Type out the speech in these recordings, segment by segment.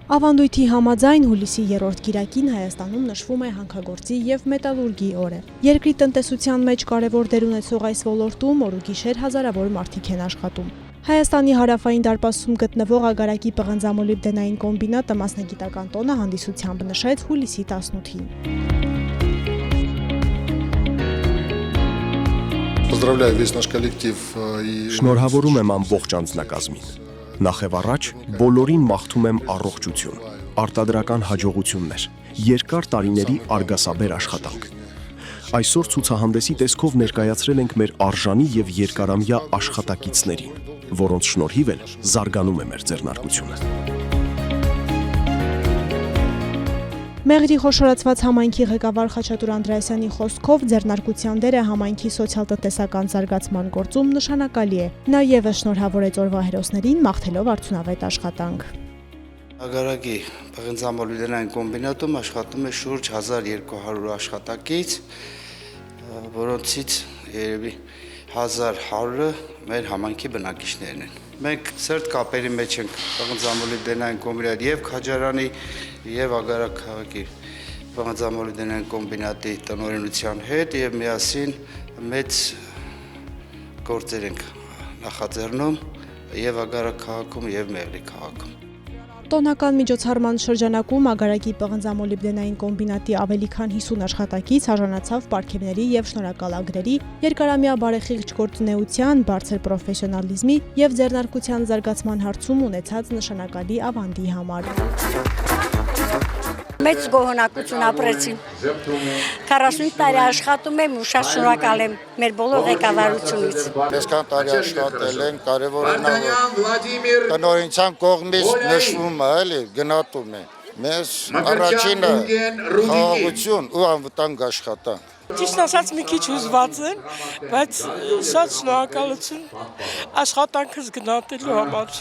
Ավանդույթի համաձայն հուլիսի 3-րդ կիրակին Հայաստանում նշվում է հանքագործի և մետալուրգի օրը։ Երկրի տնտեսության մեջ կարևոր դեր ունեցող այս ոլորտում օրուգիշեր հազարավոր մարդիկ են աշխատում։ Հայաստանի հարավային դարպասում գտնվող Ագարակի պղնձամոլիբդենային կոմբինատը մասնագիտական տոնը հանդիսությամբ նշեց հուլիսի 18-ին։ Շնորհավորում եմ ամբողջ անձնակազմին։ Նախևառաջ բոլորին մաղթում եմ առողջություն, արտադրական հաջողություններ, երկար տարիների արգասաբեր աշխատանք։ Այսօր ցուցահանդեսի տեսքով ներկայացրել ենք մեր արժանի և երկարամյա աշխատակիցներին, որոնց շնորհիվ էլ զարգանում է մեր ձեռնարկությունը։ Մեղրի խոշորացված համայնքի ղեկավար Խաչատուր Անդրեասյանի խոսքով ձեռնարկության դերը համայնքի սոցիալ-տնտեսական զարգացման գործում նշանակալի է։ Նա ևս շնորհավորեց օրվա հերոսներին, մաղթելով արդյունավետ աշխատանք։ Ագարակի պղնձամոլիբդենային կոմբինատում աշխատում է շուրջ 1200 աշխատակից, որոնցից երևի 1100-ը մեր համայնքի բնակիչներն են։ Մենք սերտ կապերի մեջ ենք պղնձամոլիբդենային կոմբինատի և Քաջարանի և Ագարակ քաղաքի պղնձամոլիբդենային կոմբինատի տնօրենության հետ և միասին մեծ գործեր ենք նախաձեռնում և Ագարակ քաղաքում և Մեղրի քաղաքում։ Տոնական միջոցառման շրջանակում Ագարակի պղնձամոլիբդենային կոմբինատի ավելի քան 50 աշխատակից արժանացավ պարգևների և շնորհակալագրերի, երկարամյա բարեխիղճ գործունեության, բարձր պրոֆեսիոնալիզմի և ձեռնարկության զարգացման հարցում ունեցած նշանակալի ավանդի համար։ Մեծ գոհունակություն ապրեցի։ 40 տարի աշխատում եմ ու շատ շնորհակալ եմ մեր բոլոր ղեկավարությունից։ Այսքան տարի աշխատել են, կարևորն է տնօրենության կողմից նշվում է, էլի, գնահատում է։ Մեզ առաջինը խաղաղություն ու անվտանգ աշխատանք։ Ճիշտ ասած մի քիչ հուզված եմ, բայց շատ շնորհակալություն աշխատանքս գնահատելու համար։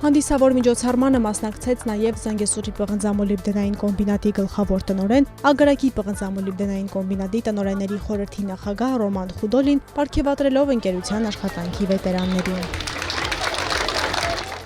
Հանդիսավոր միջոցառմանը մասնակցեց նաև Զանգեզուրի պղնձամոլիբդենային կոմբինատի գլխավոր տնօրեն, Ագարակի պղնձամոլիբդենային կոմբինատի տնօրենների խորհրդի նախագահ Ռոման Խուդոլին, պարգևատրելով ընկերության աշխատանքի վետերաններին։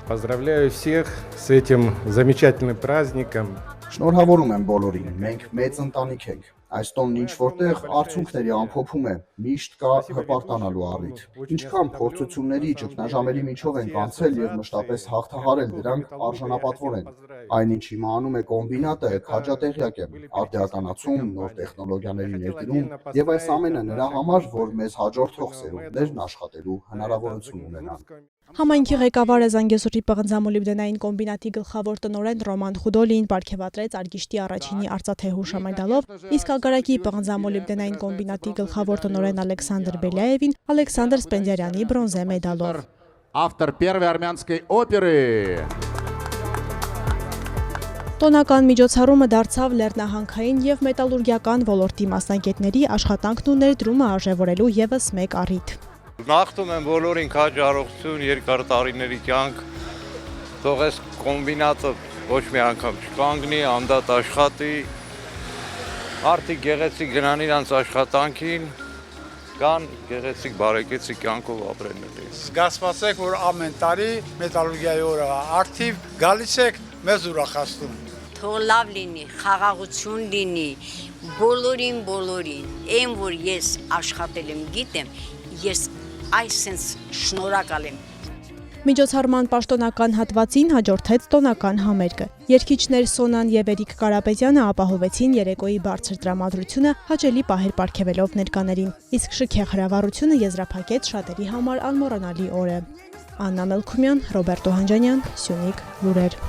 Поздравляю всех с этим замечательным праздником. Շնորհավորում եմ բոլորին, մենք մեծ ընտանիք ենք։ Այս տոնն ինչ որտեղ արդյունքների ամփոփում է, միշտ կա հպարտանալու առիթ։ Ինչքան փորձությունների ճգնաժամերի միջով ենք անցել և մշտապես հաղթահարել դրանք արժանապատվոր են։ Այն ինչ հիմա անում է կոմբինատը, քաջատեղյակ եմ, արդիականացում, նոր տեխնոլոգիաների ներդրում և այս ամենը նրա համար, որ մեզ հաջորդող սերունդներն աշխատելու հնարավորություն ունենան։ Համայնքի ղեկավարը Զանգեզուրի պղնձամոլիբդենային կոմբինատի գլխավոր տնօրեն Ռոման Խուդոլին պարգևատրեց Արգիշտի առաջինի արծաթե հուշամեդալով, իսկ Ագարակի պղնձամոլիբդենային կոմբինատի գլխավոր տնօրեն Ալեքսանդր Բելյաևին Ալեքսանդր Սպենդիարյանի բրոնզե մեդալով։ Автор первой армянской оперы։ Տոնական միջոցառումը դարձավ լեռնահանքային և մետալուրգիական ոլորտի մասնագետների աշխատանքն ու ներդրումը արժևորելու ևս մեկ առիթ։ Մաղթում եմ բոլորին քաջ առողջություն, երկար տարիների կյանք, թող այս կոմբինատը ոչ մի անգամ չկանգնի, անդադ աշխատի, մարդիկ գեղեցիկ գնան իրանց աշխատանքին, կան գեղեցիկ բարեկեցիկ կյանքով ապրեն։ Զգացվածեք, որ ամեն տարի մետալուրգիայի օրը արդիվ գալիս եք, մեզ ուրախացնում։ Թող լավ լինի, խաղաղություն լինի, բոլորին, այն որ ես աշխատել եմ, գիտեմ, ես այսպես շնորհակալ եմ։ Միջոցառման պաշտոնական հատվածին հաջորդեց տոնական համերգը։ Երգիչներ Սոնան և Էրիկ Կարապետյանը ապահովեցին երեկոյի բարձր տրամադրությունը, հաճելի պահեր պարգևելով ներկաներին, իսկ շքեղ հրավառությունը եզրափակեց շատերի համար անմոռանալի օր է։ Աննա Մելքումյան, Ռոբերտո Հանջանյան, Սյունիք լուրեր։